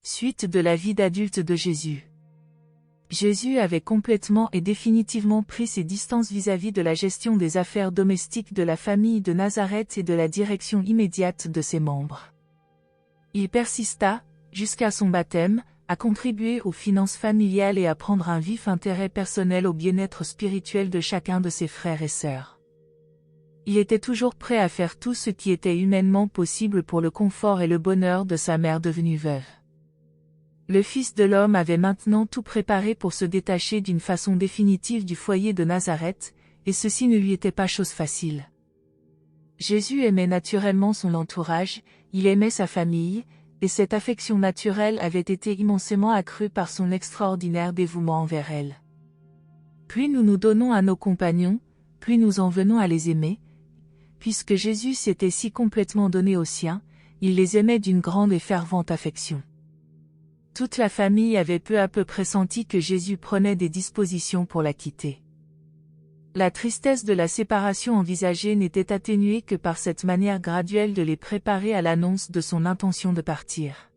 Suite de la vie d'adulte de Jésus. Jésus avait complètement et définitivement pris ses distances vis-à-vis de la gestion des affaires domestiques de la famille de Nazareth et de la direction immédiate de ses membres. Il persista, jusqu'à son baptême, à contribuer aux finances familiales et à prendre un vif intérêt personnel au bien-être spirituel de chacun de ses frères et sœurs. Il était toujours prêt à faire tout ce qui était humainement possible pour le confort et le bonheur de sa mère devenue veuve. Le Fils de l'homme avait maintenant tout préparé pour se détacher d'une façon définitive du foyer de Nazareth, et ceci ne lui était pas chose facile. Jésus aimait naturellement son entourage, il aimait sa famille, et cette affection naturelle avait été immensément accrue par son extraordinaire dévouement envers elle. Plus nous nous donnons à nos compagnons, plus nous en venons à les aimer. Puisque Jésus s'était si complètement donné aux siens, il les aimait d'une grande et fervente affection. Toute la famille avait peu à peu pressenti que Jésus prenait des dispositions pour la quitter. La tristesse de la séparation envisagée n'était atténuée que par cette manière graduelle de les préparer à l'annonce de son intention de partir.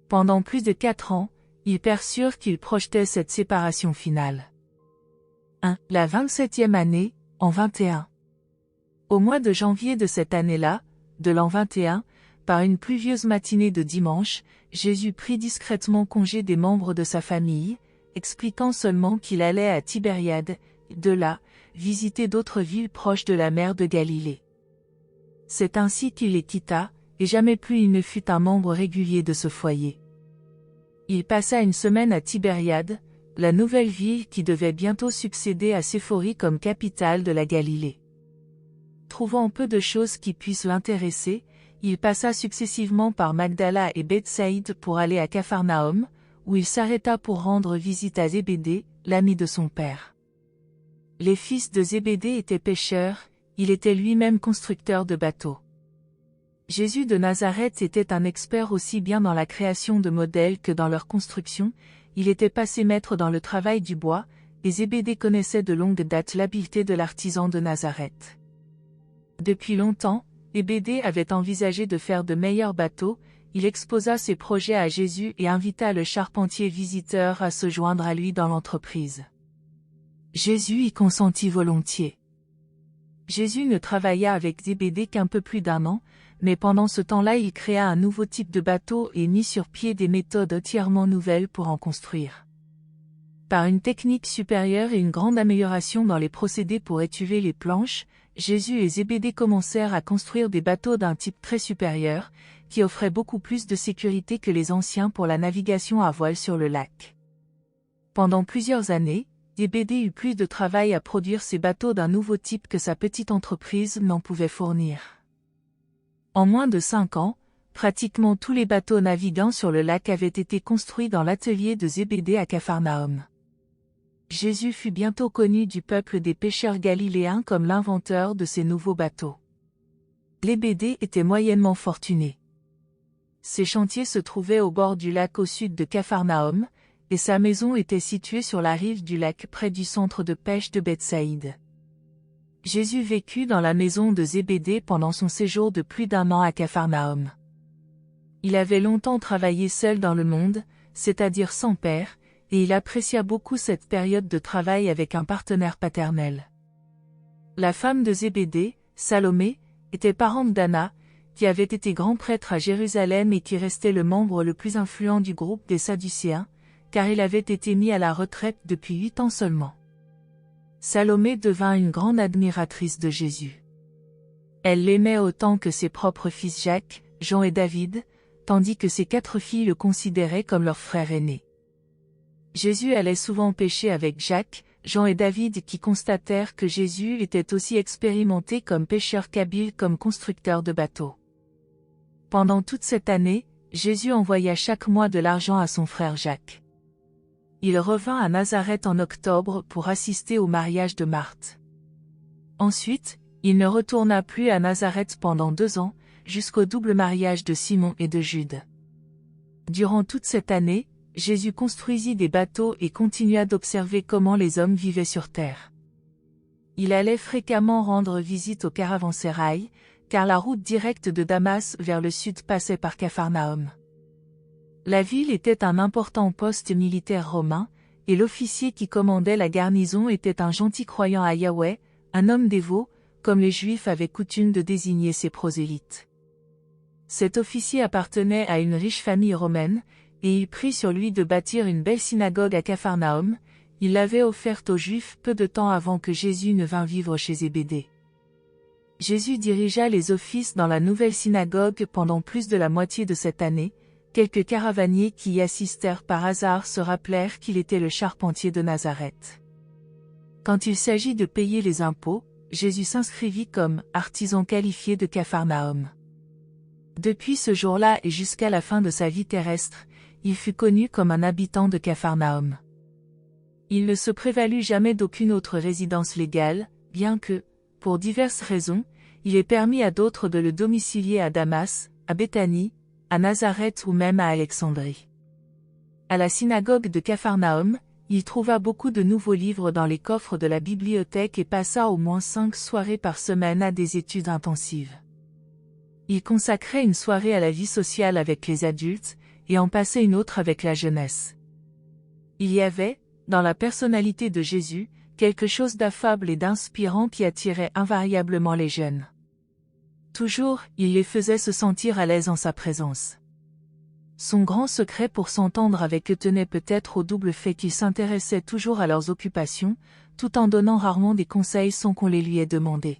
Pendant plus de 4 ans, ils perçurent qu'ils projetaient cette séparation finale. 1. La 27e année, en 21. Au mois de janvier de cette année-là, de l'an 21, par une pluvieuse matinée de dimanche, Jésus prit discrètement congé des membres de sa famille, expliquant seulement qu'il allait à Tibériade, de là, visiter d'autres villes proches de la mer de Galilée. C'est ainsi qu'il les quitta, et jamais plus il ne fut un membre régulier de ce foyer. Il passa une semaine à Tibériade, la nouvelle ville qui devait bientôt succéder à Séphorie comme capitale de la Galilée. Trouvant peu de choses qui puissent l'intéresser, il passa successivement par Magdala et Bethsaïde pour aller à Capharnaüm, où il s'arrêta pour rendre visite à Zébédée, l'ami de son père. Les fils de Zébédée étaient pêcheurs, il était lui-même constructeur de bateaux. Jésus de Nazareth était un expert aussi bien dans la création de modèles que dans leur construction, il était passé maître dans le travail du bois, et Zébédée connaissait de longue date l'habileté de l'artisan de Nazareth. Depuis longtemps, Zébédée avait envisagé de faire de meilleurs bateaux, il exposa ses projets à Jésus et invita le charpentier visiteur à se joindre à lui dans l'entreprise. Jésus y consentit volontiers. Jésus ne travailla avec Zébédée qu'un peu plus d'1 an, mais pendant ce temps-là il créa un nouveau type de bateau et mit sur pied des méthodes entièrement nouvelles pour en construire. Par une technique supérieure et une grande amélioration dans les procédés pour étuver les planches, Jésus et Zébédée commencèrent à construire des bateaux d'un type très supérieur, qui offraient beaucoup plus de sécurité que les anciens pour la navigation à voile sur le lac. Pendant plusieurs années, Zébédée eut plus de travail à produire ces bateaux d'un nouveau type que sa petite entreprise n'en pouvait fournir. En moins de 5 ans, pratiquement tous les bateaux naviguant sur le lac avaient été construits dans l'atelier de Zébédée à Capharnaüm. Jésus fut bientôt connu du peuple des pêcheurs galiléens comme l'inventeur de ces nouveaux bateaux. Zébédée était moyennement fortuné. Ses chantiers se trouvaient au bord du lac au sud de Capharnaüm, et sa maison était située sur la rive du lac près du centre de pêche de Bethsaïde. Jésus vécut dans la maison de Zébédée pendant son séjour de plus d'1 an à Capharnaüm. Il avait longtemps travaillé seul dans le monde, c'est-à-dire sans père, et il apprécia beaucoup cette période de travail avec un partenaire paternel. La femme de Zébédée, Salomé, était parente d'Anna, qui avait été grand prêtre à Jérusalem et qui restait le membre le plus influent du groupe des Sadducéens, car il avait été mis à la retraite depuis 8 ans seulement. Salomé devint une grande admiratrice de Jésus. Elle l'aimait autant que ses propres fils Jacques, Jean et David, tandis que ses 4 filles le considéraient comme leur frère aîné. Jésus allait souvent pêcher avec Jacques, Jean et David qui constatèrent que Jésus était aussi expérimenté comme pêcheur qu'habile comme constructeur de bateaux. Pendant toute cette année, Jésus envoya chaque mois de l'argent à son frère Jacques. Il revint à Nazareth en octobre pour assister au mariage de Marthe. Ensuite, il ne retourna plus à Nazareth pendant 2 ans, jusqu'au double mariage de Simon et de Jude. Durant toute cette année, Jésus construisit des bateaux et continua d'observer comment les hommes vivaient sur terre. Il allait fréquemment rendre visite au caravansérail, car la route directe de Damas vers le sud passait par Capharnaüm. La ville était un important poste militaire romain, et l'officier qui commandait la garnison était un gentil croyant à Yahweh, un homme dévot, comme les Juifs avaient coutume de désigner ses prosélytes. Cet officier appartenait à une riche famille romaine, et il prit sur lui de bâtir une belle synagogue à Capharnaüm. Il l'avait offerte aux Juifs peu de temps avant que Jésus ne vînt vivre chez Zébédée. Jésus dirigea les offices dans la nouvelle synagogue pendant plus de la moitié de cette année. Quelques caravaniers qui y assistèrent par hasard se rappelèrent qu'il était le charpentier de Nazareth. Quand il s'agit de payer les impôts, Jésus s'inscrivit comme artisan qualifié de Capharnaüm. Depuis ce jour-là et jusqu'à la fin de sa vie terrestre, il fut connu comme un habitant de Capharnaüm. Il ne se prévalut jamais d'aucune autre résidence légale, bien que, pour diverses raisons, il est permis à d'autres de le domicilier à Damas, à Béthanie, à Nazareth ou même à Alexandrie. À la synagogue de Capharnaüm, il trouva beaucoup de nouveaux livres dans les coffres de la bibliothèque et passa au moins 5 soirées par semaine à des études intensives. Il consacrait une soirée à la vie sociale avec les adultes, et en passait une autre avec la jeunesse. Il y avait, dans la personnalité de Jésus, quelque chose d'affable et d'inspirant qui attirait invariablement les jeunes. Toujours, il les faisait se sentir à l'aise en sa présence. Son grand secret pour s'entendre avec eux tenait peut-être au double fait qu'il s'intéressait toujours à leurs occupations, tout en donnant rarement des conseils sans qu'on les lui ait demandés.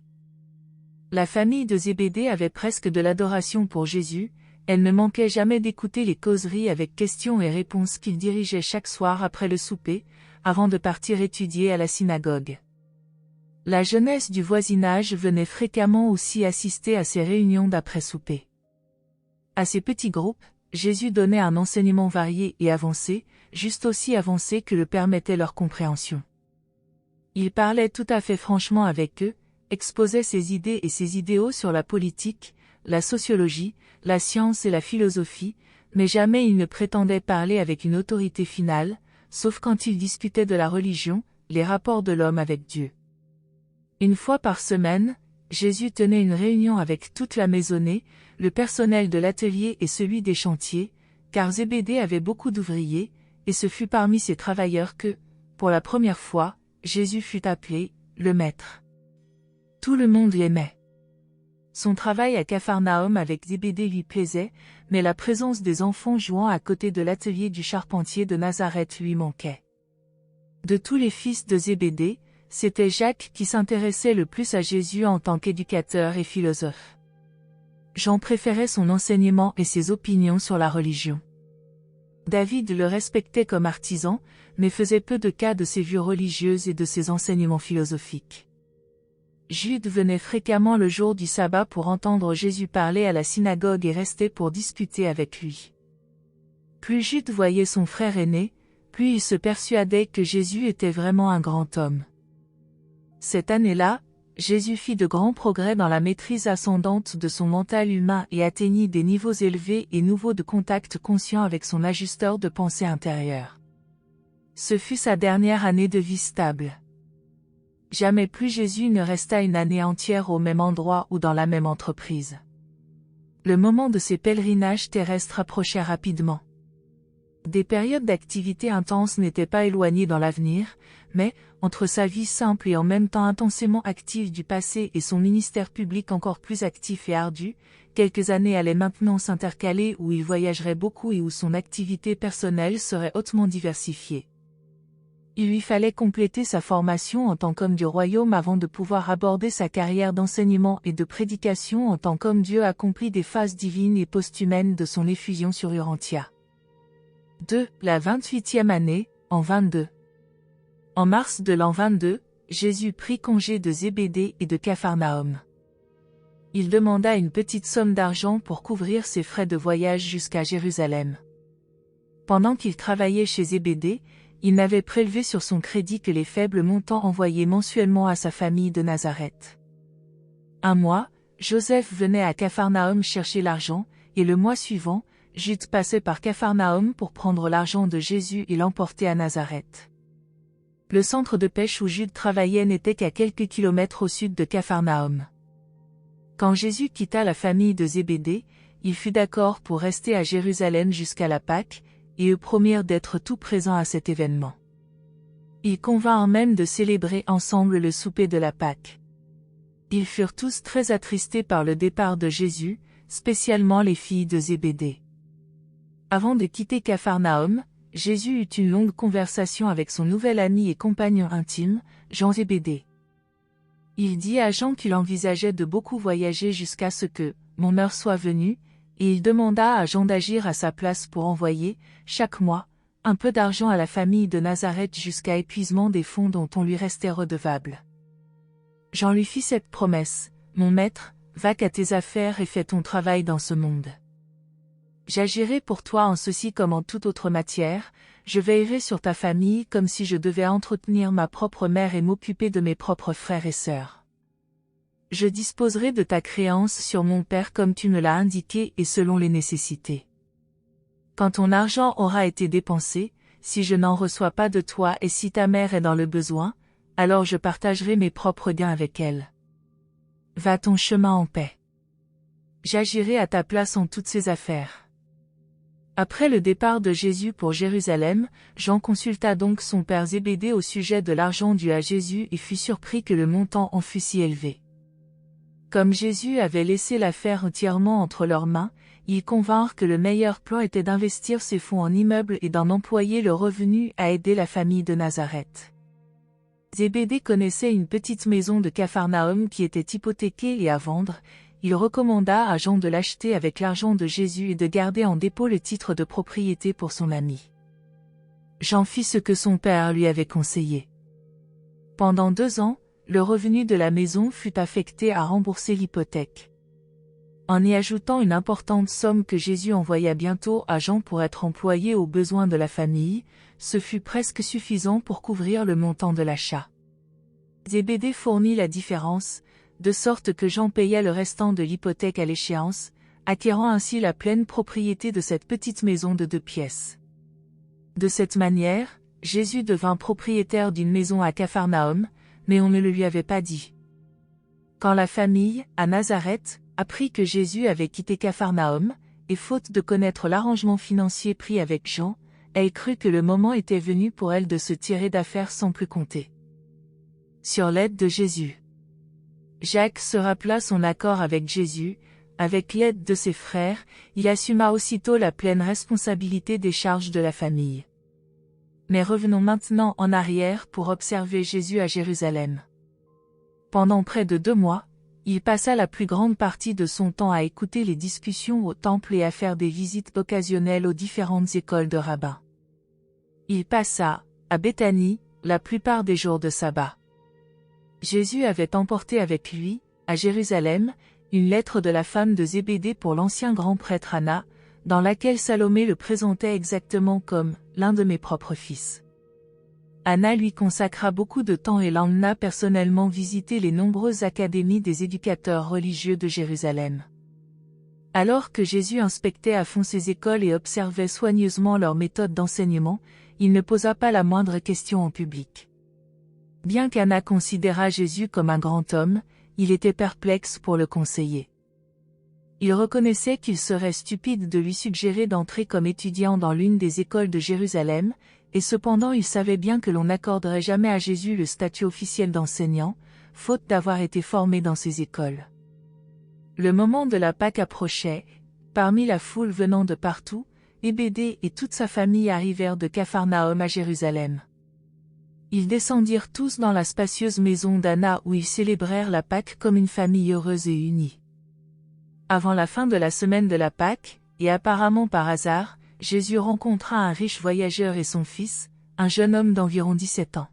La famille de Zébédée avait presque de l'adoration pour Jésus, elle ne manquait jamais d'écouter les causeries avec questions et réponses qu'il dirigeait chaque soir après le souper, avant de partir étudier à la synagogue. La jeunesse du voisinage venait fréquemment aussi assister à ces réunions d'après-souper. À ces petits groupes, Jésus donnait un enseignement varié et avancé, juste aussi avancé que le permettait leur compréhension. Il parlait tout à fait franchement avec eux, exposait ses idées et ses idéaux sur la politique, la sociologie, la science et la philosophie, mais jamais il ne prétendait parler avec une autorité finale, sauf quand il discutait de la religion, les rapports de l'homme avec Dieu. Une fois par semaine, Jésus tenait une réunion avec toute la maisonnée, le personnel de l'atelier et celui des chantiers, car Zébédée avait beaucoup d'ouvriers, et ce fut parmi ces travailleurs que, pour la première fois, Jésus fut appelé « le Maître ». Tout le monde l'aimait. Son travail à Capharnaüm avec Zébédée lui plaisait, mais la présence des enfants jouant à côté de l'atelier du charpentier de Nazareth lui manquait. De tous les fils de Zébédée, c'était Jacques qui s'intéressait le plus à Jésus en tant qu'éducateur et philosophe. Jean préférait son enseignement et ses opinions sur la religion. David le respectait comme artisan, mais faisait peu de cas de ses vues religieuses et de ses enseignements philosophiques. Jude venait fréquemment le jour du sabbat pour entendre Jésus parler à la synagogue et restait pour discuter avec lui. Plus Jude voyait son frère aîné, plus il se persuadait que Jésus était vraiment un grand homme. Cette année-là, Jésus fit de grands progrès dans la maîtrise ascendante de son mental humain et atteignit des niveaux élevés et nouveaux de contact conscient avec son ajusteur de pensée intérieure. Ce fut sa dernière année de vie stable. Jamais plus Jésus ne resta une année entière au même endroit ou dans la même entreprise. Le moment de ses pèlerinages terrestres approchait rapidement. Des périodes d'activité intense n'étaient pas éloignées dans l'avenir, mais, entre sa vie simple et en même temps intensément active du passé et son ministère public encore plus actif et ardu, quelques années allaient maintenant s'intercaler où il voyagerait beaucoup et où son activité personnelle serait hautement diversifiée. Il lui fallait compléter sa formation en tant qu'homme du royaume avant de pouvoir aborder sa carrière d'enseignement et de prédication en tant qu'homme Dieu accompli des phases divines et post-humaines de son effusion sur Urantia. La 28e année, en 22. En mars de l'an 22, Jésus prit congé de Zébédée et de Capharnaüm. Il demanda une petite somme d'argent pour couvrir ses frais de voyage jusqu'à Jérusalem. Pendant qu'il travaillait chez Zébédée, il n'avait prélevé sur son crédit que les faibles montants envoyés mensuellement à sa famille de Nazareth. Un mois, Joseph venait à Capharnaüm chercher l'argent, et le mois suivant, Jude passait par Capharnaüm pour prendre l'argent de Jésus et l'emporter à Nazareth. Le centre de pêche où Jude travaillait n'était qu'à quelques kilomètres au sud de Capharnaüm. Quand Jésus quitta la famille de Zébédée, il fut d'accord pour rester à Jérusalem jusqu'à la Pâque, et eux promirent d'être tout présents à cet événement. Ils convinrent même de célébrer ensemble le souper de la Pâque. Ils furent tous très attristés par le départ de Jésus, spécialement les filles de Zébédée. Avant de quitter Capharnaüm, Jésus eut une longue conversation avec son nouvel ami et compagnon intime, Jean Zébédée. Il dit à Jean qu'il envisageait de beaucoup voyager jusqu'à ce que « mon heure soit venue », et il demanda à Jean d'agir à sa place pour envoyer, chaque mois, un peu d'argent à la famille de Nazareth jusqu'à épuisement des fonds dont on lui restait redevable. Jean lui fit cette promesse, « Mon maître, va qu'à tes affaires et fais ton travail dans ce monde. J'agirai pour toi en ceci comme en toute autre matière, je veillerai sur ta famille comme si je devais entretenir ma propre mère et m'occuper de mes propres frères et sœurs. Je disposerai de ta créance sur mon père comme tu me l'as indiqué et selon les nécessités. Quand ton argent aura été dépensé, si je n'en reçois pas de toi et si ta mère est dans le besoin, alors je partagerai mes propres gains avec elle. Va ton chemin en paix. J'agirai à ta place en toutes ces affaires. » Après le départ de Jésus pour Jérusalem, Jean consulta donc son père Zébédée au sujet de l'argent dû à Jésus et fut surpris que le montant en fût si élevé. Comme Jésus avait laissé l'affaire entièrement entre leurs mains, ils convinrent que le meilleur plan était d'investir ces fonds en immeubles et d'en employer le revenu à aider la famille de Nazareth. Zébédée connaissait une petite maison de Capharnaüm qui était hypothéquée et à vendre. Il recommanda à Jean de l'acheter avec l'argent de Jésus et de garder en dépôt le titre de propriété pour son ami. Jean fit ce que son père lui avait conseillé. Pendant 2 ans, le revenu de la maison fut affecté à rembourser l'hypothèque. En y ajoutant une importante somme que Jésus envoya bientôt à Jean pour être employée aux besoins de la famille, ce fut presque suffisant pour couvrir le montant de l'achat. Zébédée fournit la différence, de sorte que Jean paya le restant de l'hypothèque à l'échéance, acquérant ainsi la pleine propriété de cette petite maison de 2 pièces. De cette manière, Jésus devint propriétaire d'une maison à Capharnaüm, mais on ne le lui avait pas dit. Quand la famille, à Nazareth, apprit que Jésus avait quitté Capharnaüm, et faute de connaître l'arrangement financier pris avec Jean, elle crut que le moment était venu pour elle de se tirer d'affaire sans plus compter. Sur l'aide de Jésus. Jacques se rappela son accord avec Jésus, avec l'aide de ses frères, il assuma aussitôt la pleine responsabilité des charges de la famille. Mais revenons maintenant en arrière pour observer Jésus à Jérusalem. Pendant près de 2 mois, il passa la plus grande partie de son temps à écouter les discussions au temple et à faire des visites occasionnelles aux différentes écoles de rabbins. Il passa, à Béthanie, la plupart des jours de sabbat. Jésus avait emporté avec lui, à Jérusalem, une lettre de la femme de Zébédée pour l'ancien grand prêtre Anna, dans laquelle Salomé le présentait exactement comme « l'un de mes propres fils ». Anna lui consacra beaucoup de temps et l'emmena personnellement visiter les nombreuses académies des éducateurs religieux de Jérusalem. Alors que Jésus inspectait à fond ces écoles et observait soigneusement leurs méthodes d'enseignement, il ne posa pas la moindre question en public. Bien qu'Anna considérât Jésus comme un grand homme, il était perplexe pour le conseiller. Il reconnaissait qu'il serait stupide de lui suggérer d'entrer comme étudiant dans l'une des écoles de Jérusalem, et cependant il savait bien que l'on n'accorderait jamais à Jésus le statut officiel d'enseignant, faute d'avoir été formé dans ces écoles. Le moment de la Pâque approchait, parmi la foule venant de partout, Zébédée et toute sa famille arrivèrent de Capharnaüm à Jérusalem. Ils descendirent tous dans la spacieuse maison d'Anna où ils célébrèrent la Pâque comme une famille heureuse et unie. Avant la fin de la semaine de la Pâque, et apparemment par hasard, Jésus rencontra un riche voyageur et son fils, un jeune homme d'environ 17 ans.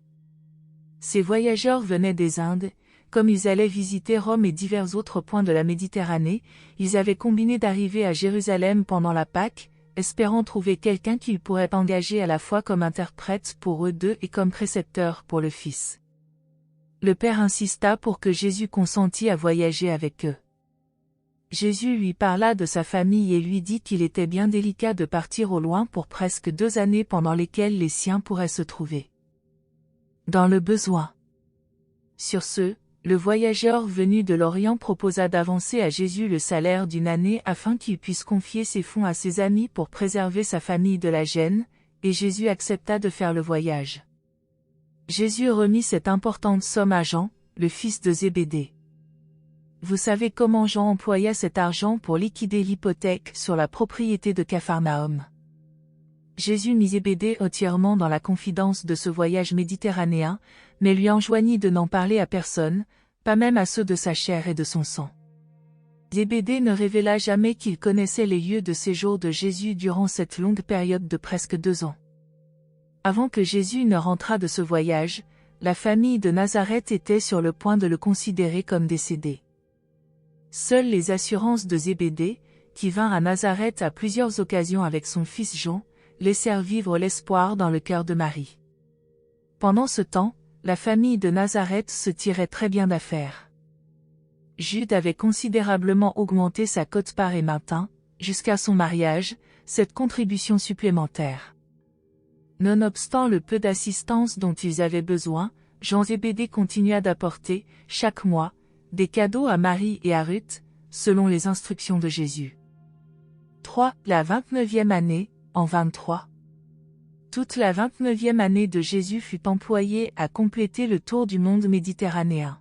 Ces voyageurs venaient des Indes, comme ils allaient visiter Rome et divers autres points de la Méditerranée, ils avaient combiné d'arriver à Jérusalem pendant la Pâque, espérant trouver quelqu'un qu'ils pourraient engager à la fois comme interprète pour eux deux et comme précepteur pour le fils. Le père insista pour que Jésus consentît à voyager avec eux. Jésus lui parla de sa famille et lui dit qu'il était bien délicat de partir au loin pour presque 2 années pendant lesquelles les siens pourraient se trouver dans le besoin. Sur ce, le voyageur venu de l'Orient proposa d'avancer à Jésus le salaire d'une année afin qu'il puisse confier ses fonds à ses amis pour préserver sa famille de la gêne, et Jésus accepta de faire le voyage. Jésus remit cette importante somme à Jean, le fils de Zébédée. Vous savez comment Jean employa cet argent pour liquider l'hypothèque sur la propriété de Capharnaüm. Jésus mit Zébédée entièrement dans la confidence de ce voyage méditerranéen, mais lui enjoignit de n'en parler à personne, pas même à ceux de sa chair et de son sang. Zébédée ne révéla jamais qu'il connaissait les lieux de séjour de Jésus durant cette longue période de presque 2 ans. Avant que Jésus ne rentrât de ce voyage, la famille de Nazareth était sur le point de le considérer comme décédé. Seules les assurances de Zébédée, qui vint à Nazareth à plusieurs occasions avec son fils Jean, laissèrent vivre l'espoir dans le cœur de Marie. Pendant ce temps, la famille de Nazareth se tirait très bien d'affaire. Jude avait considérablement augmenté sa quote-part et maintint, jusqu'à son mariage, cette contribution supplémentaire. Nonobstant le peu d'assistance dont ils avaient besoin, Jean Zébédée continua d'apporter, chaque mois, des cadeaux à Marie et à Ruth, selon les instructions de Jésus. 3. La 29e année, en 23. Toute la 29e année de Jésus fut employée à compléter le tour du monde méditerranéen.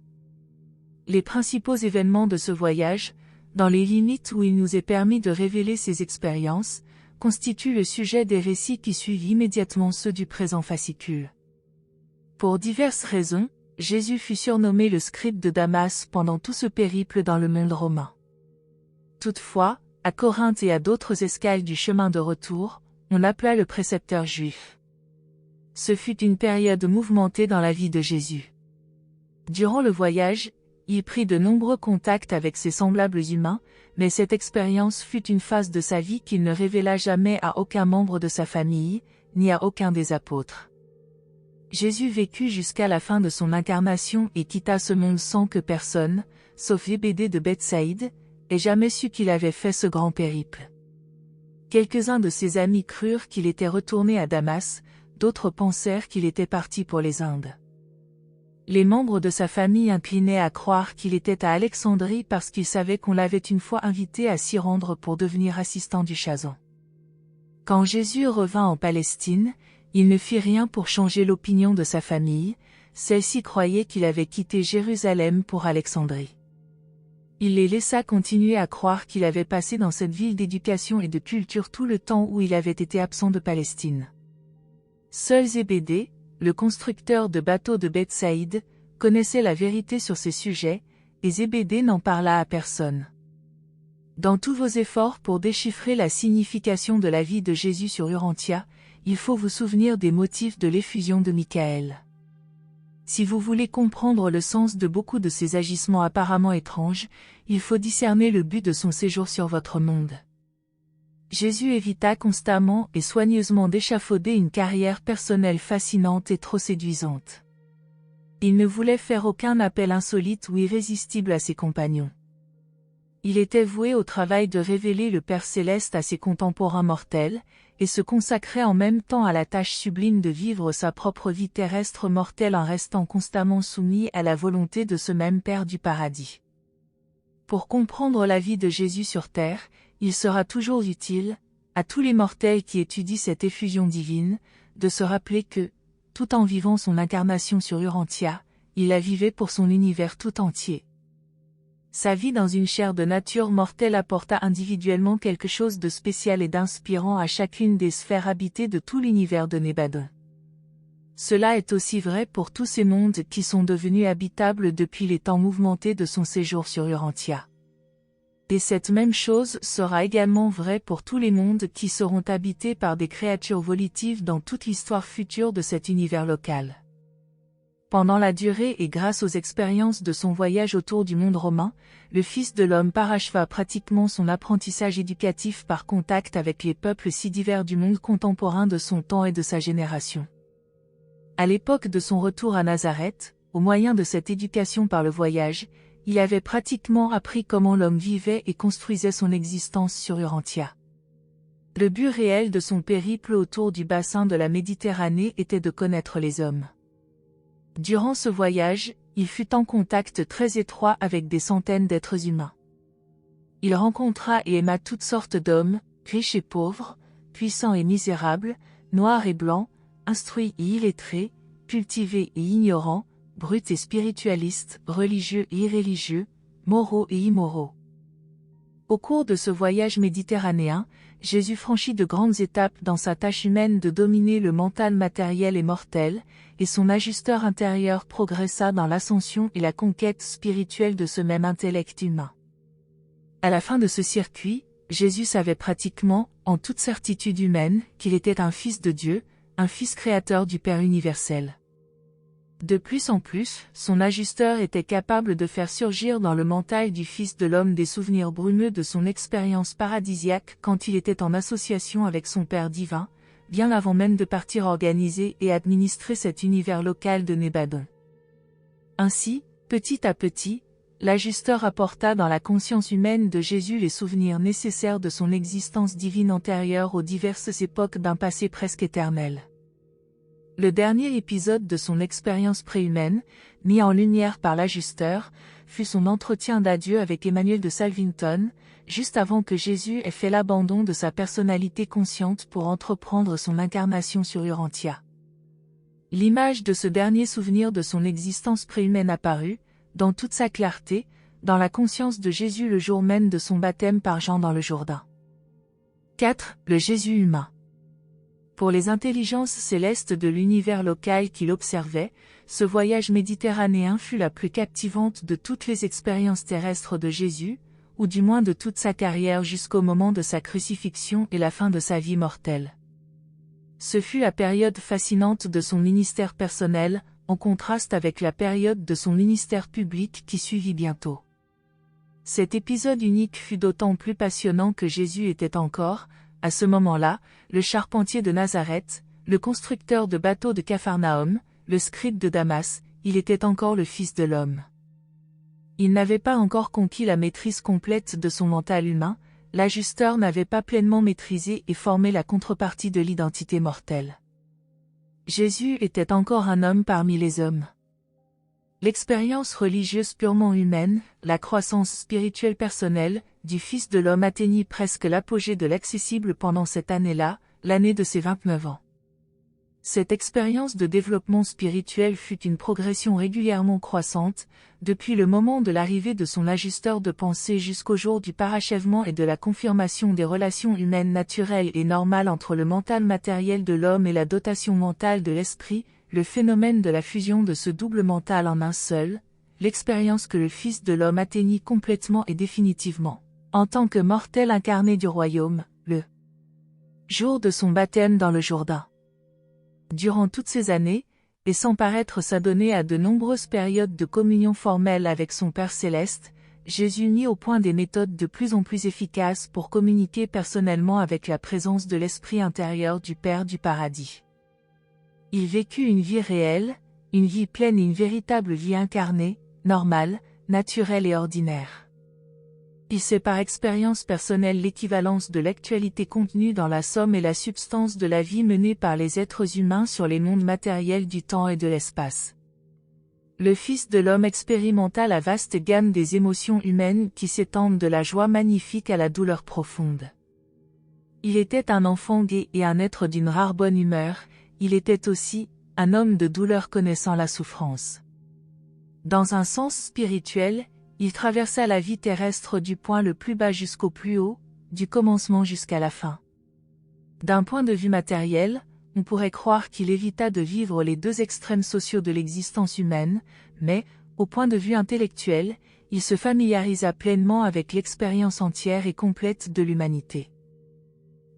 Les principaux événements de ce voyage, dans les limites où il nous est permis de révéler ces expériences, constituent le sujet des récits qui suivent immédiatement ceux du présent fascicule. Pour diverses raisons, Jésus fut surnommé le scribe de Damas pendant tout ce périple dans le monde romain. Toutefois, à Corinthe et à d'autres escales du chemin de retour, on l'appela le précepteur juif. Ce fut une période mouvementée dans la vie de Jésus. Durant le voyage, il prit de nombreux contacts avec ses semblables humains, mais cette expérience fut une phase de sa vie qu'il ne révéla jamais à aucun membre de sa famille, ni à aucun des apôtres. Jésus vécut jusqu'à la fin de son incarnation et quitta ce monde sans que personne, sauf Zébédée de Bethsaïde, ait jamais su qu'il avait fait ce grand périple. Quelques-uns de ses amis crurent qu'il était retourné à Damas, d'autres pensèrent qu'il était parti pour les Indes. Les membres de sa famille inclinaient à croire qu'il était à Alexandrie parce qu'ils savaient qu'on l'avait une fois invité à s'y rendre pour devenir assistant du Chazan. Quand Jésus revint en Palestine, il ne fit rien pour changer l'opinion de sa famille, celle-ci croyait qu'il avait quitté Jérusalem pour Alexandrie. Il les laissa continuer à croire qu'il avait passé dans cette ville d'éducation et de culture tout le temps où il avait été absent de Palestine. Seul Zébédée, le constructeur de bateaux de Bethsaïde, connaissait la vérité sur ces sujets, et Zébédée n'en parla à personne. Dans tous vos efforts pour déchiffrer la signification de la vie de Jésus sur Urantia, il faut vous souvenir des motifs de l'effusion de Michaël. Si vous voulez comprendre le sens de beaucoup de ces agissements apparemment étranges, il faut discerner le but de son séjour sur votre monde. Jésus évita constamment et soigneusement d'échafauder une carrière personnelle fascinante et trop séduisante. Il ne voulait faire aucun appel insolite ou irrésistible à ses compagnons. Il était voué au travail de révéler le Père céleste à ses contemporains mortels, et se consacrait en même temps à la tâche sublime de vivre sa propre vie terrestre mortelle en restant constamment soumis à la volonté de ce même Père du paradis. Pour comprendre la vie de Jésus sur terre, il sera toujours utile, à tous les mortels qui étudient cette effusion divine, de se rappeler que, tout en vivant son incarnation sur Urantia, il la vivait pour son univers tout entier. Sa vie dans une chair de nature mortelle apporta individuellement quelque chose de spécial et d'inspirant à chacune des sphères habitées de tout l'univers de Nébadon. Cela est aussi vrai pour tous ces mondes qui sont devenus habitables depuis les temps mouvementés de son séjour sur Urantia. Et cette même chose sera également vraie pour tous les mondes qui seront habités par des créatures volitives dans toute l'histoire future de cet univers local. Pendant la durée et grâce aux expériences de son voyage autour du monde romain, le Fils de l'homme paracheva pratiquement son apprentissage éducatif par contact avec les peuples si divers du monde contemporain de son temps et de sa génération. À l'époque de son retour à Nazareth, au moyen de cette éducation par le voyage, il avait pratiquement appris comment l'homme vivait et construisait son existence sur Urantia. Le but réel de son périple autour du bassin de la Méditerranée était de connaître les hommes. Durant ce voyage, il fut en contact très étroit avec des centaines d'êtres humains. Il rencontra et aima toutes sortes d'hommes, riches et pauvres, puissants et misérables, noirs et blancs, instruits et illettrés, cultivés et ignorants, bruts et spiritualistes, religieux et irréligieux, moraux et immoraux. Au cours de ce voyage méditerranéen, Jésus franchit de grandes étapes dans sa tâche humaine de dominer le mental matériel et mortel, et son ajusteur intérieur progressa dans l'ascension et la conquête spirituelle de ce même intellect humain. À la fin de ce circuit, Jésus savait pratiquement, en toute certitude humaine, qu'il était un fils de Dieu, un fils créateur du Père universel. De plus en plus, son ajusteur était capable de faire surgir dans le mental du Fils de l'homme des souvenirs brumeux de son expérience paradisiaque quand il était en association avec son Père divin, bien avant même de partir organiser et administrer cet univers local de Nébadon. Ainsi, petit à petit, l'ajusteur apporta dans la conscience humaine de Jésus les souvenirs nécessaires de son existence divine antérieure aux diverses époques d'un passé presque éternel. Le dernier épisode de son expérience préhumaine, mis en lumière par l'ajusteur, fut son entretien d'adieu avec Emmanuel de Salvington, juste avant que Jésus ait fait l'abandon de sa personnalité consciente pour entreprendre son incarnation sur Urantia. L'image de ce dernier souvenir de son existence préhumaine apparut, dans toute sa clarté, dans la conscience de Jésus le jour même de son baptême par Jean dans le Jourdain. 4. Le Jésus humain. Pour les intelligences célestes de l'univers local qu'il observait, ce voyage méditerranéen fut la plus captivante de toutes les expériences terrestres de Jésus, ou du moins de toute sa carrière jusqu'au moment de sa crucifixion et la fin de sa vie mortelle. Ce fut la période fascinante de son ministère personnel, en contraste avec la période de son ministère public qui suivit bientôt. Cet épisode unique fut d'autant plus passionnant que Jésus était encore, à ce moment-là, le charpentier de Nazareth, le constructeur de bateaux de Capharnaüm, le scribe de Damas, il était encore le Fils de l'homme. Il n'avait pas encore conquis la maîtrise complète de son mental humain, l'ajusteur n'avait pas pleinement maîtrisé et formé la contrepartie de l'identité mortelle. Jésus était encore un homme parmi les hommes. L'expérience religieuse purement humaine, la croissance spirituelle personnelle, du Fils de l'homme atteignit presque l'apogée de l'accessible pendant cette année-là, l'année de ses 29 ans. Cette expérience de développement spirituel fut une progression régulièrement croissante, depuis le moment de l'arrivée de son ajusteur de pensée jusqu'au jour du parachèvement et de la confirmation des relations humaines naturelles et normales entre le mental matériel de l'homme et la dotation mentale de l'esprit, le phénomène de la fusion de ce double mental en un seul, l'expérience que le Fils de l'homme atteignit complètement et définitivement, en tant que mortel incarné du royaume, le jour de son baptême dans le Jourdain. Durant toutes ces années, et sans paraître s'adonner à de nombreuses périodes de communion formelle avec son Père céleste, Jésus mit au point des méthodes de plus en plus efficaces pour communiquer personnellement avec la présence de l'Esprit intérieur du Père du paradis. Il vécut une vie réelle, une vie pleine et une véritable vie incarnée, normale, naturelle et ordinaire. Il sait par expérience personnelle l'équivalence de l'actualité contenue dans la somme et la substance de la vie menée par les êtres humains sur les mondes matériels du temps et de l'espace. Le Fils de l'homme expérimenta la vaste gamme des émotions humaines qui s'étendent de la joie magnifique à la douleur profonde. Il était un enfant gai et un être d'une rare bonne humeur, il était aussi un homme de douleur connaissant la souffrance. Dans un sens spirituel, il traversa la vie terrestre du point le plus bas jusqu'au plus haut, du commencement jusqu'à la fin. D'un point de vue matériel, on pourrait croire qu'il évita de vivre les deux extrêmes sociaux de l'existence humaine, mais, au point de vue intellectuel, il se familiarisa pleinement avec l'expérience entière et complète de l'humanité.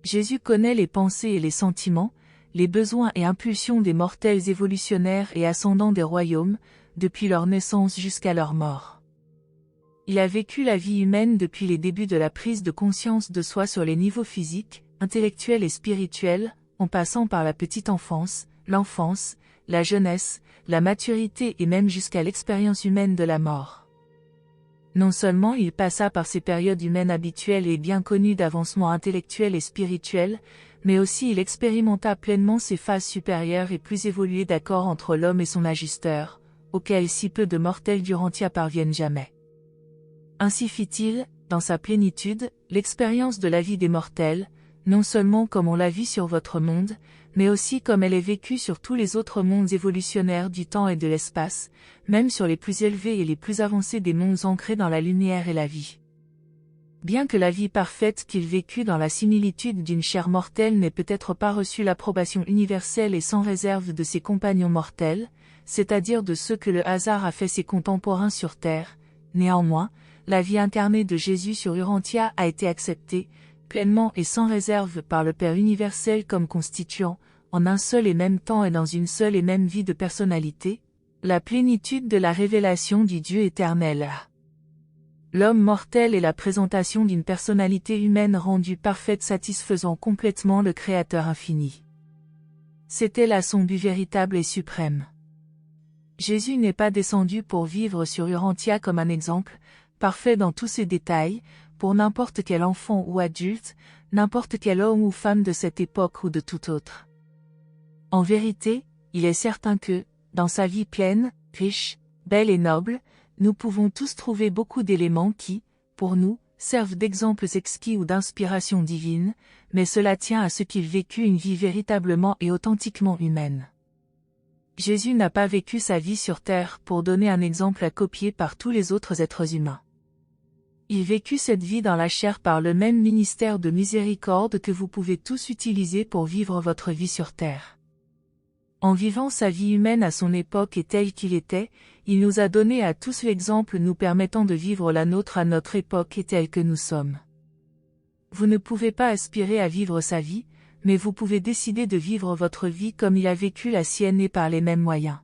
Jésus connaît les pensées et les sentiments, les besoins et impulsions des mortels évolutionnaires et ascendants des royaumes, depuis leur naissance jusqu'à leur mort. Il a vécu la vie humaine depuis les débuts de la prise de conscience de soi sur les niveaux physiques, intellectuels et spirituels, en passant par la petite enfance, l'enfance, la jeunesse, la maturité et même jusqu'à l'expérience humaine de la mort. Non seulement il passa par ces périodes humaines habituelles et bien connues d'avancement intellectuel et spirituel, mais aussi il expérimenta pleinement ces phases supérieures et plus évoluées d'accord entre l'homme et son ajusteur, auquel si peu de mortels d'Urantia parviennent jamais. Ainsi fit-il, dans sa plénitude, l'expérience de la vie des mortels, non seulement comme on la vit sur votre monde, mais aussi comme elle est vécue sur tous les autres mondes évolutionnaires du temps et de l'espace, même sur les plus élevés et les plus avancés des mondes ancrés dans la lumière et la vie. Bien que la vie parfaite qu'il vécut dans la similitude d'une chair mortelle n'ait peut-être pas reçu l'approbation universelle et sans réserve de ses compagnons mortels, c'est-à-dire de ceux que le hasard a fait ses contemporains sur Terre, néanmoins, la vie incarnée de Jésus sur Urantia a été acceptée, pleinement et sans réserve par le Père universel comme constituant, en un seul et même temps et dans une seule et même vie de personnalité, la plénitude de la révélation du Dieu éternel. L'homme mortel est la présentation d'une personnalité humaine rendue parfaite satisfaisant complètement le Créateur infini. C'était là son but véritable et suprême. Jésus n'est pas descendu pour vivre sur Urantia comme un exemple, parfait dans tous ses détails, pour n'importe quel enfant ou adulte, n'importe quel homme ou femme de cette époque ou de toute autre. En vérité, il est certain que, dans sa vie pleine, riche, belle et noble, nous pouvons tous trouver beaucoup d'éléments qui, pour nous, servent d'exemples exquis ou d'inspiration divine, mais cela tient à ce qu'il vécut une vie véritablement et authentiquement humaine. Jésus n'a pas vécu sa vie sur terre pour donner un exemple à copier par tous les autres êtres humains. Il vécut cette vie dans la chair par le même ministère de miséricorde que vous pouvez tous utiliser pour vivre votre vie sur terre. En vivant sa vie humaine à son époque et tel qu'il était, il nous a donné à tous l'exemple nous permettant de vivre la nôtre à notre époque et tel que nous sommes. Vous ne pouvez pas aspirer à vivre sa vie, mais vous pouvez décider de vivre votre vie comme il a vécu la sienne et par les mêmes moyens.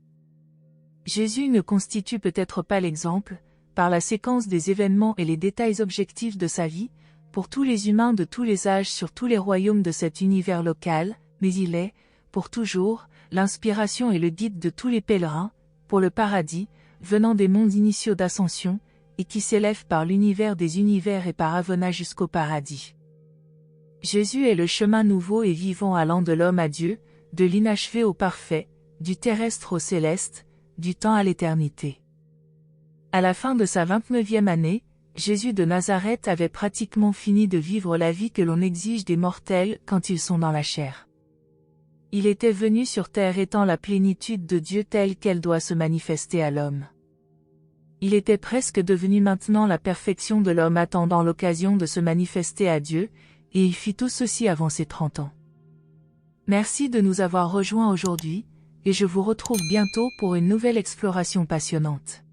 Jésus ne constitue peut-être pas l'exemple, par la séquence des événements et les détails objectifs de sa vie, pour tous les humains de tous les âges sur tous les royaumes de cet univers local, mais il est, pour toujours, l'inspiration et le guide de tous les pèlerins, pour le paradis, venant des mondes initiaux d'ascension, et qui s'élève par l'univers des univers et par Avona jusqu'au paradis. Jésus est le chemin nouveau et vivant allant de l'homme à Dieu, de l'inachevé au parfait, du terrestre au céleste, du temps à l'éternité. À la fin de sa 29e année, Jésus de Nazareth avait pratiquement fini de vivre la vie que l'on exige des mortels quand ils sont dans la chair. Il était venu sur terre étant la plénitude de Dieu telle qu'elle doit se manifester à l'homme. Il était presque devenu maintenant la perfection de l'homme attendant l'occasion de se manifester à Dieu, et il fit tout ceci avant ses 30 ans. Merci de nous avoir rejoints aujourd'hui, et je vous retrouve bientôt pour une nouvelle exploration passionnante.